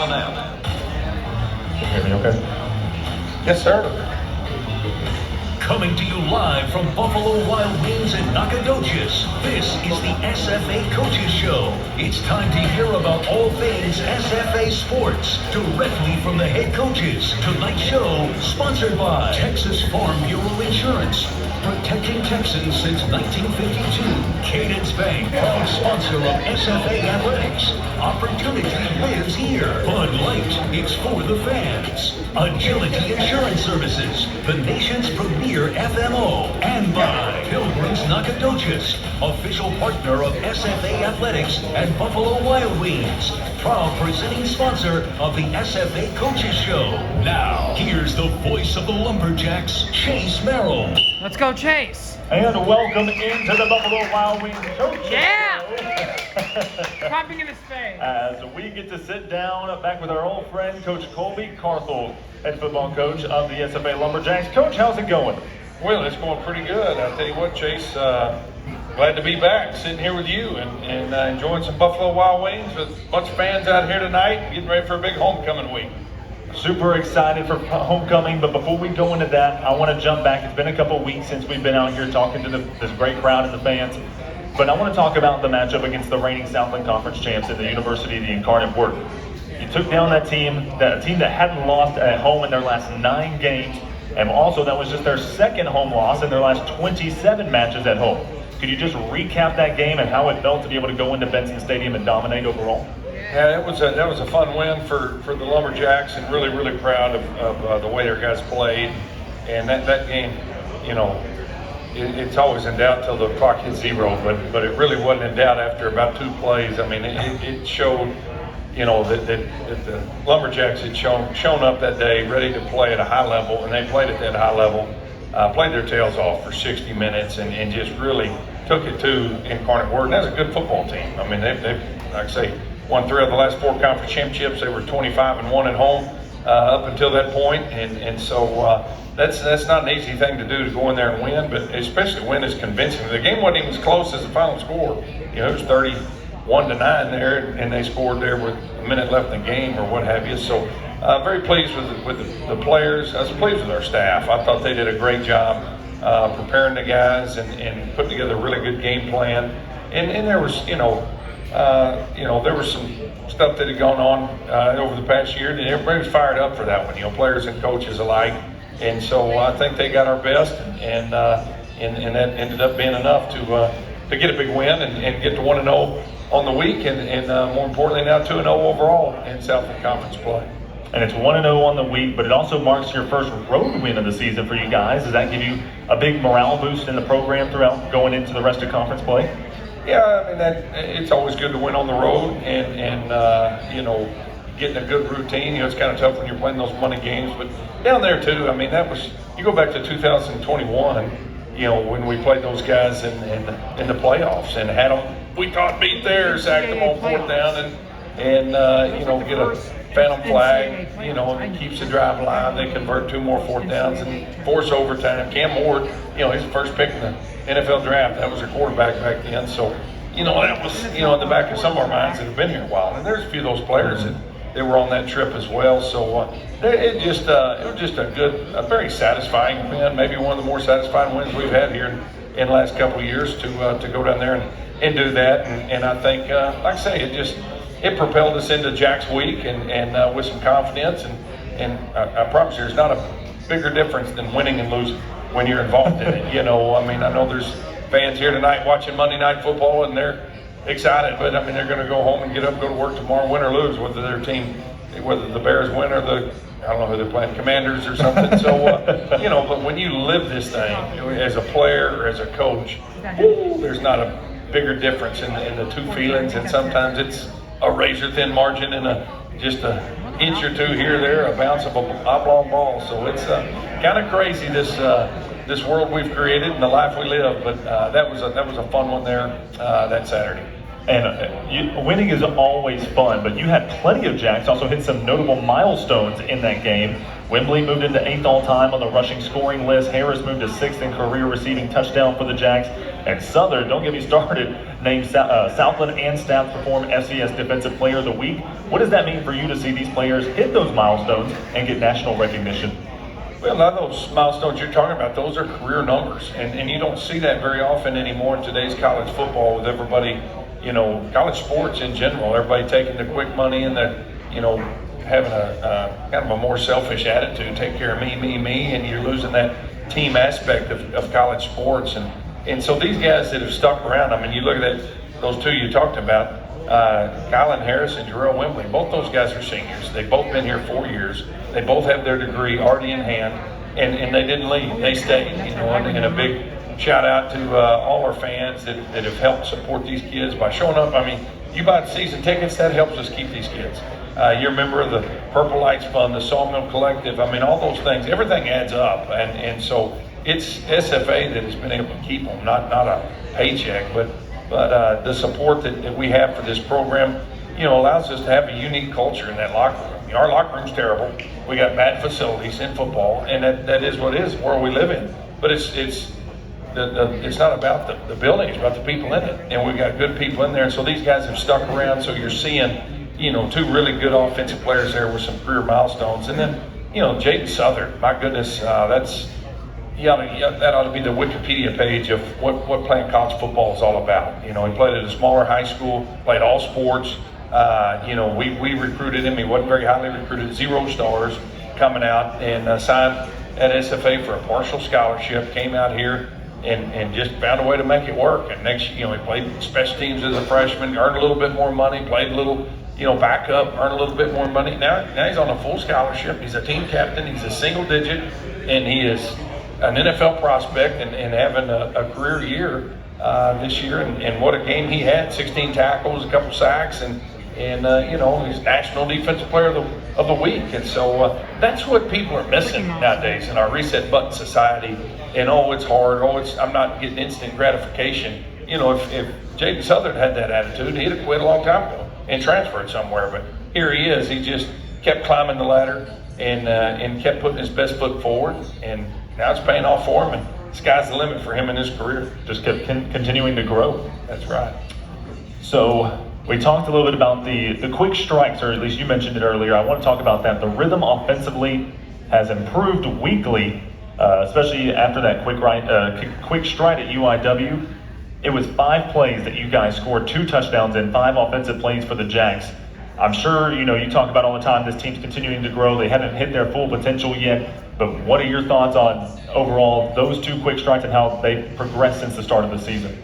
now. Hear me okay? Yes, sir. Coming to you live from Buffalo Wild Wings in Nacogdoches, this is the SFA Coaches Show. It's time to hear about all things SFA sports, directly from the head coaches. Tonight's show, sponsored by Texas Farm Bureau Insurance, protecting Texans since 1952. Cadence Bank, proud sponsor of SFA Athletics. Opportunity lives here. Bud Light, it's for the fans. Agility Insurance Services, the nation's premier FMO. And by Pilgrims Nacogdoches, official partner of SFA Athletics and Buffalo Wild Wings. Proud presenting sponsor of the SFA Coaches Show. Now, here's the voice of the Lumberjacks, Chase Merrill. Let's go, Chase. And welcome into the Buffalo Wild Wings Coaches Yeah! Show. Clapping in his face. As we get to sit down back with our old friend, Coach Colby, Carthel, head football coach of the SFA Lumberjacks. Coach, how's it going? Well, it's going pretty good. I'll tell you what, Chase, glad to be back, sitting here with you and enjoying some Buffalo Wild Wings with a bunch of fans out here tonight, getting ready for a big homecoming week. Super excited for homecoming, but before we go into that, I want to jump back. It's been a couple of weeks since we've been out here talking to this great crowd and the fans, but I want to talk about the matchup against the reigning Southland Conference champs at the University of the Incarnate Word. You took down that team that hadn't lost at home in their last 9 games, and also that was just their second home loss in their last 27 matches at home. Could you just recap that game and how it felt to be able to go into Benson Stadium and dominate overall? Yeah, that was a fun win for the Lumberjacks, and really, really proud of the way their guys played. And that game, you know, it's always in doubt till the clock hits 0, but it really wasn't in doubt after about 2 plays. I mean, it showed, you know, that the Lumberjacks had shown up that day ready to play at a high level, and they played at that high level, played their tails off for 60 minutes, and just really took it to Incarnate Word. And that's a good football team. I mean, they've like I say, won 3 of the last 4 conference championships. They were 25-1 at home up until that point, and so that's not an easy thing to do, to go in there and win, but especially win is convincing. The game wasn't even as close as the final score. You know, it was 31-9 there, and they scored there with a minute left in the game or what have you. So very pleased with the players. I was pleased with our staff. I thought they did a great job preparing the guys and putting together a really good game plan. And there was, there was some stuff that had gone on over the past year, and everybody was fired up for that one, you know, players and coaches alike. And so I think they got our best, and that ended up being enough to get a big win and get to 1-0 on the week, and more importantly now 2-0 overall in Southland Conference play. And it's 1-0 on the week, but it also marks your first road win of the season for you guys. Does that give you a big morale boost in the program throughout going into the rest of conference play? Yeah, I mean, it's always good to win on the road, and getting a good routine. You know, it's kind of tough when you're playing those money games, but down there too, I mean, you go back to 2021, you know, when we played those guys in the playoffs and had them, we thought, beat there, sacked them on 4th down, and get a phantom flag, you know, and it keeps the drive alive. They convert 2 more 4th downs and force overtime. Cam Ward, you know, his first pick in the NFL draft, that was a quarterback back then. So, you know, that was, you know, in the back of some of our minds that have been here a while. And there's a few of those players that were on that trip as well. So it was just a very satisfying win, maybe one of the more satisfying wins we've had here in the last couple of years to go down there and do that. And I think, like I say, it propelled us into Jack's week and with some confidence. And I promise you, there's not a bigger difference than winning and losing when you're involved in it. You know, I mean, I know there's fans here tonight watching Monday Night Football, and they're excited, but I mean, they're going to go home and get up and go to work tomorrow, win or lose, whether their team, whether the Bears win or I don't know who they're playing, Commanders or something. So, but when you live this thing as a player or as a coach, there's not a bigger difference in the two feelings, and sometimes it's a razor-thin margin and just an inch or 2 here or there, a bounce of a oblong ball. So it's kind of crazy, this world we've created and the life we live. But that was a fun one there that Saturday. And winning is always fun, but you had plenty of Jacks also hit some notable milestones in that game. Wembley moved into 8th all-time on the rushing scoring list. Harris moved to 6th in career receiving touchdown for the Jacks. And Southern, don't get me started, named Southland and Staff Perform FCS Defensive Player of the Week. What does that mean for you to see these players hit those milestones and get national recognition? Well, a lot of those milestones you're talking about, those are career numbers, and you don't see that very often anymore in today's college football with everybody, college sports in general, everybody taking the quick money and the, having a kind of a more selfish attitude, take care of me, and you're losing that team aspect of college sports. And so these guys that have stuck around, I mean, you look at those two you talked about, Kylan Harris and Jarrell Wembley, both those guys are seniors. They've both been here 4 years. They both have their degree already in hand, and they didn't leave. They stayed, and a big shout out to all our fans that have helped support these kids by showing up. I mean, you buy season tickets, that helps us keep these kids. You're a member of the Purple Lights Fund, the Sawmill Collective. I mean, all those things, everything adds up. And so it's SFA that has been able to keep them, not a paycheck, but the support that we have for this program, allows us to have a unique culture in that locker room. Our locker room's terrible. We got bad facilities in football, and that is what it is, where we live in. But it's not about the building, it's about the people in it. And we've got good people in there. And so these guys have stuck around. So you're seeing, two really good offensive players there with some career milestones. And then, Jaden Southern, my goodness, that ought to be the Wikipedia page of what playing college football is all about. He played at a smaller high school, played all sports. We recruited him. He wasn't very highly recruited, 0 stars coming out, and signed at SFA for a partial scholarship, came out here and just found a way to make it work. And next, he played special teams as a freshman, earned a little bit more money, played a little, backup, earned a little bit more money. Now he's on a full scholarship. He's a team captain. He's a single digit, and he is an NFL prospect and having a career year this year. And what a game he had, 16 tackles, a couple sacks, and he's National Defensive Player of the Week. And so that's what people are missing nowadays in our reset button society. And it's hard. I'm not getting instant gratification. If Jaden Southern had that attitude, he'd have quit a long time ago and transferred somewhere. But here he is. He just kept climbing the ladder and kept putting his best foot forward. And now it's paying off for him. And sky's the limit for him in his career. Just kept continuing to grow. That's right. So we talked a little bit about the quick strikes, or at least you mentioned it earlier. I want to talk about that. The rhythm offensively has improved weekly, especially after that quick strike at UIW. It was 5 plays that you guys scored 2 touchdowns in, 5 offensive plays for the Jacks. I'm sure, you talk about all the time, this team's continuing to grow. They haven't hit their full potential yet, but what are your thoughts on overall those 2 quick strikes and how they've progressed since the start of the season?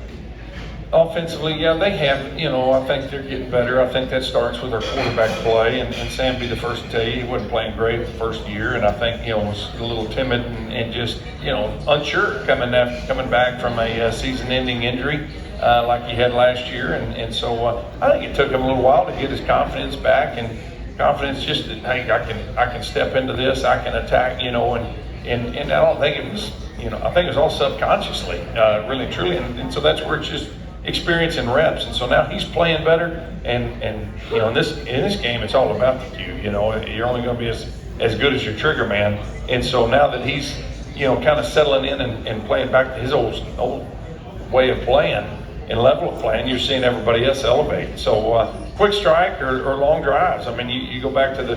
Offensively, yeah, they have. I think they're getting better. I think that starts with our quarterback play. And Sam be the first to tell you he wasn't playing great the first year, and I think was a little timid and just unsure coming back from a season-ending injury like he had last year. And so I think it took him a little while to get his confidence back, and confidence just that, hey, I can step into this, I can attack, and I don't think it was I think it was all subconsciously, really and truly, and so that's where it's just experience and reps. And so now he's playing better, and in this game it's all about the cue. You're only going to be as good as your trigger man. And so now that he's kind of settling in and playing back to his old way of playing and level of playing, you're seeing everybody else elevate. So quick strike or long drives. I mean, you go back to the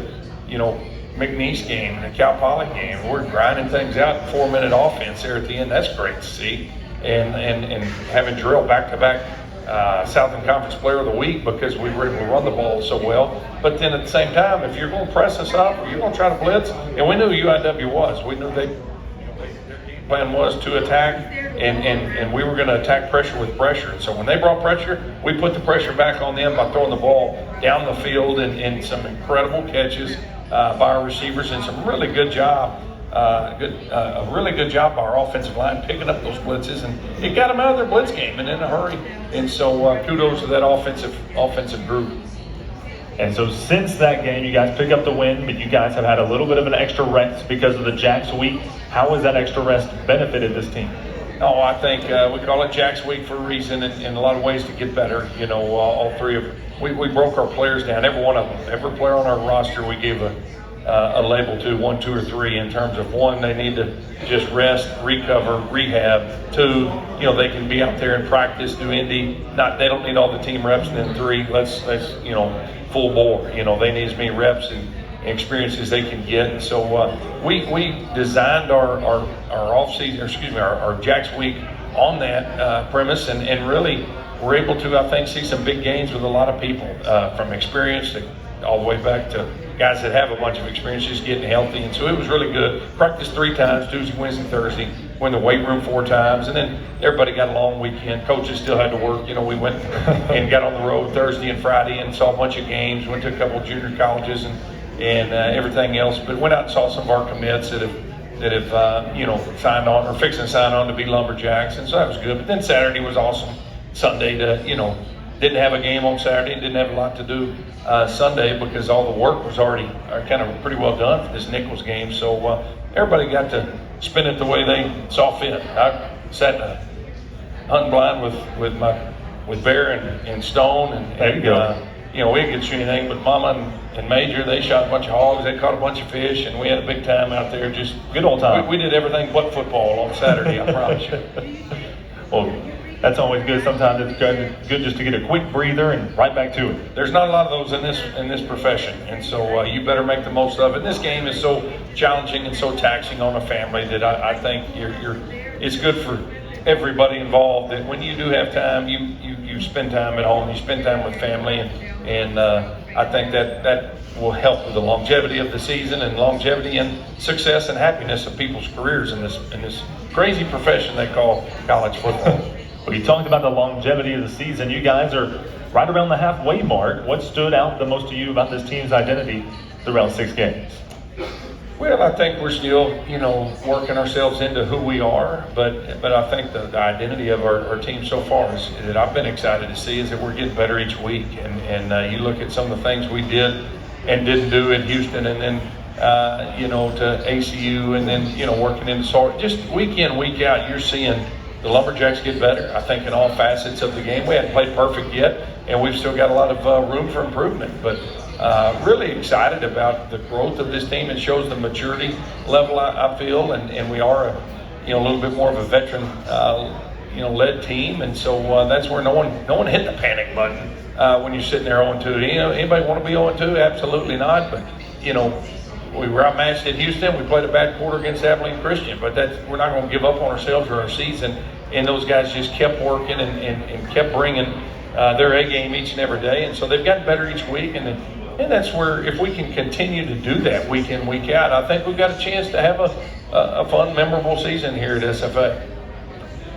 McNeese game and the Cal Poly game. We're grinding things out, 4-minute offense there at the end. That's great to see. And having Drill back-to-back Southern Conference Player of the Week because we were able to run the ball so well. But then at the same time, if you're going to press us up or you're going to try to blitz, and we knew UIW was. We knew their game plan was to attack, and we were going to attack pressure with pressure. And so when they brought pressure, we put the pressure back on them by throwing the ball down the field and some incredible catches by our receivers and some really good job. A really good job by our offensive line picking up those blitzes, and it got them out of their blitz game and in a hurry. And so kudos to that offensive group. And so since that game, you guys pick up the win, but you guys have had a little bit of an extra rest because of the Jacks Week. How has that extra rest benefited this team? Oh, I think we call it Jacks Week for a reason, and in a lot of ways to get better. All 3 of we broke our players down, every one of them. Every player on our roster, we gave a a label to 1, 2, or 3 in terms of 1, they need to just rest, recover, rehab. 2, they can be out there and practice, do Indy. They don't need all the team reps. And then 3, let's full bore. They need as many reps and experience as they can get. And so we designed our off season, our Jacks week on that premise, and really we're able to, I think, see some big gains with a lot of people from experience all the way back to guys that have a bunch of experience just getting healthy. And so it was really good. Practiced 3 times, Tuesday, Wednesday, Thursday. Went in the weight room 4 times, and then everybody got a long weekend. Coaches still had to work. We went and got on the road Thursday and Friday and saw a bunch of games. Went to a couple of junior colleges and everything else. But went out and saw some of our commits that have signed on or fixing to sign on to be Lumberjacks, and so that was good. But then Saturday was awesome. Sunday didn't have a game on Saturday and didn't have a lot to do Sunday because all the work was already kind of pretty well done for this Nichols game. So everybody got to spin it the way they saw fit. I sat hunting blind with Bear and Stone, and there you go. We didn't get to shoot anything, but Mama and Major, they shot a bunch of hogs, they caught a bunch of fish, and we had a big time out there. Just good old time. We did everything but football on Saturday, I promise you. Well, that's always good. Sometimes it's good just to get a quick breather and right back to it. There's not a lot of those in this profession, and so you better make the most of it. This game is so challenging and so taxing on a family that I think it's good for everybody involved. That when you do have time, you spend time at home, you spend time with family, and I think that will help with the longevity of the season and longevity and success and happiness of people's careers in this crazy profession they call college football. Well, you talked about the longevity of the season. You guys are right around the halfway mark. What stood out the most to you about this team's identity throughout 6 games? Well, I think we're still, working ourselves into who we are, but I think the identity of our team so far is that I've been excited to see is that we're getting better each week. And you look at some of the things we did and didn't do in Houston, and then to ACU, and then working into Salt. Just week in, week out, you're seeing the Lumberjacks get better, I think, in all facets of the game. We haven't played perfect yet, and we've still got a lot of room for improvement. But really excited about the growth of this team. It shows the maturity level, I feel, and we are a little bit more of a veteran led team. And so that's where no one hit the panic button when you're sitting there 0-2. Anybody want to be 0-2? Absolutely not. But we were outmatched at Houston. We played a bad quarter against Abilene Christian, but we're not going to give up on ourselves or our season. And those guys just kept working and kept bringing their A game each and every day. And so they've gotten better each week. And that's where, if we can continue to do that week in, week out, I think we've got a chance to have a fun, memorable season here at SFA.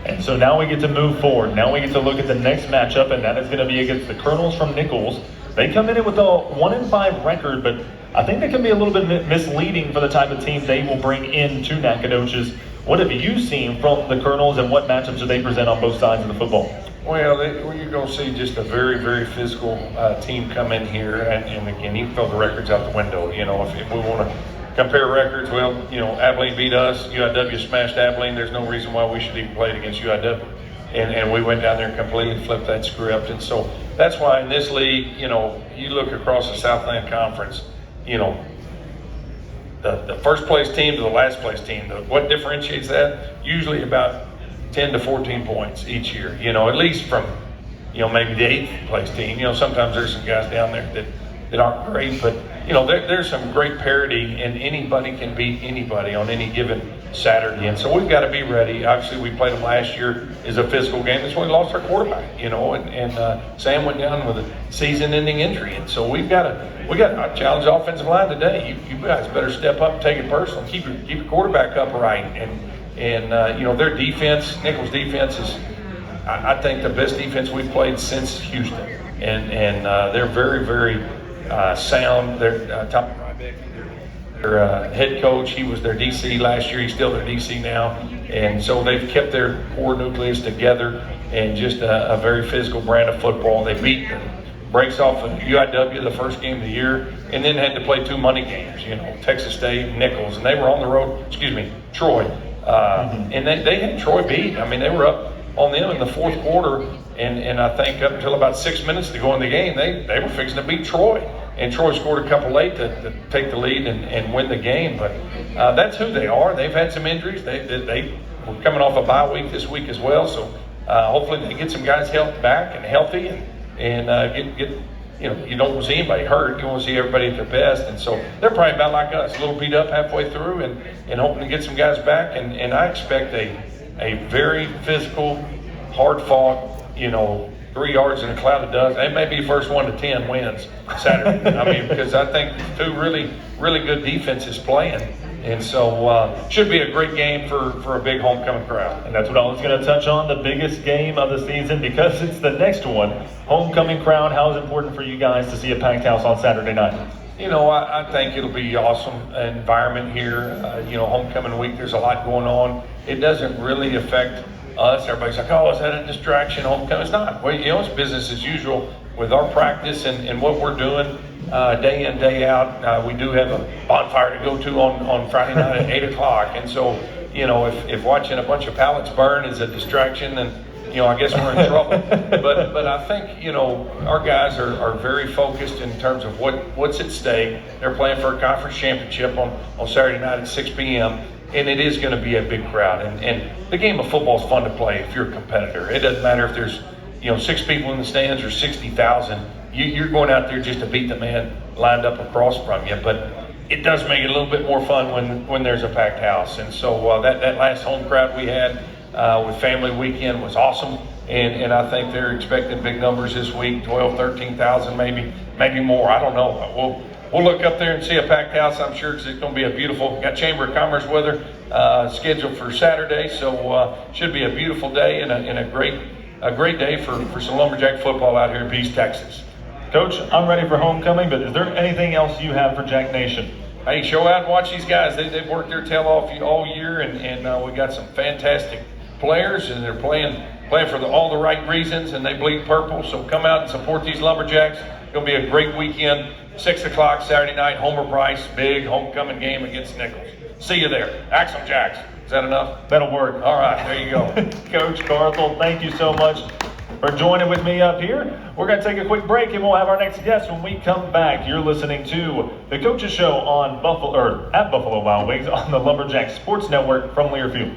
And so now we get to move forward. Now we get to look at the next matchup, and that is going to be against the Colonels from Nichols. They come in with a 1-5 record, but I think that can be a little bit misleading for the type of team they will bring into Nacogdoches. What have you seen from the Colonels, and what matchups do they present on both sides of the football? Well, you're going to see just a very, very physical team come in here, and again, you can throw the records out the window. If we want to compare records, well, Abilene beat us, UIW smashed Abilene. There's no reason why we should even play it against UIW. And we went down there and completely flipped that script. And so that's why in this league, you look across the Southland Conference, the first place team to the last place team, what differentiates that? Usually about 10 to 14 points each year, at least from, maybe the 8th place team. Sometimes there's some guys down there that aren't great, but, there's some great parity, and anybody can beat anybody on any given Saturday. And so we've got to be ready. Obviously, we played them last year as a physical game. That's when we lost our quarterback, and Sam went down with a season-ending injury. And so we got to challenge the offensive line today. You guys better step up and take it personal. Keep your quarterback upright. And their defense, Nichols' defense, is, I think, the best defense we've played since Houston. And they're very, very sound. Their top their head coach, he was their DC last year. He's still their DC now. And so they've kept their core nucleus together, and just a very physical brand of football. They beat breaks off of UIW the first game of the year, and then had to play 2 money games, Texas State and Nichols. And they were on the road, Troy. And they had Troy beat. I mean, they were up on them in the fourth quarter, and I think up until about 6 minutes to go in the game, they were fixing to beat Troy. and Troy scored a couple late to take the lead and win the game. But that's who they are. They've had some injuries. They were coming off a bye week this week as well. So hopefully they get some guys back and healthy and get you don't want to see anybody hurt. You want to see everybody at their best. And so they're probably about like us, a little beat up halfway through and hoping to get some guys back. And I expect a very physical, hard-fought, 3 yards in a cloud of dust. It may be first 1 to 10 wins Saturday. I mean, because I think 2 really, really good defenses playing. And so should be a great game for a big homecoming crowd. And that's what I was going to touch on, the biggest game of the season, because it's the next one. Homecoming crowd, how is it important for you guys to see a packed house on Saturday night? I think it'll be awesome environment here. Homecoming week, there's a lot going on. It doesn't really affect us. Everybody's like, oh, is that a distraction? Homecoming? It's not. Well, it's business as usual with our practice and what we're doing day in, day out. We do have a bonfire to go to on Friday night at 8 o'clock. And so, if watching a bunch of pallets burn is a distraction, then, I guess we're in trouble. But I think, our guys are very focused in terms of what's at stake. They're playing for a conference championship on Saturday night at 6 p.m. And it is going to be a big crowd. And the game of football is fun to play if you're a competitor. It doesn't matter if there's 6 people in the stands or 60,000. You're going out there just to beat the man lined up across from you. But it does make it a little bit more fun when there's a packed house. And so that last home crowd we had with family weekend was awesome. And I think they're expecting big numbers this week, 12, 13,000, maybe more. I don't know. We'll look up there and see a packed house. I'm sure it's going to be got Chamber of Commerce weather scheduled for Saturday. So should be a beautiful day and a great day for some Lumberjack football out here in East Texas. Coach, I'm ready for homecoming, but is there anything else you have for Jack Nation? Hey, show out and watch these guys. They've worked their tail off all year, and we got some fantastic players, and they're playing for all the right reasons, and they bleed purple. So come out and support these Lumberjacks. It's going to be a great weekend. 6 o'clock Saturday night, Homer Bryce, big homecoming game against Nichols. See you there. Axel Jacks. Is that enough? That'll work. All right, there you go. Coach Carthel, thank you so much for joining with me up here. We're going to take a quick break and we'll have our next guest when we come back. You're listening to the Coaches Show on at Buffalo Wild Wings on the Lumberjack Sports Network from Learfield.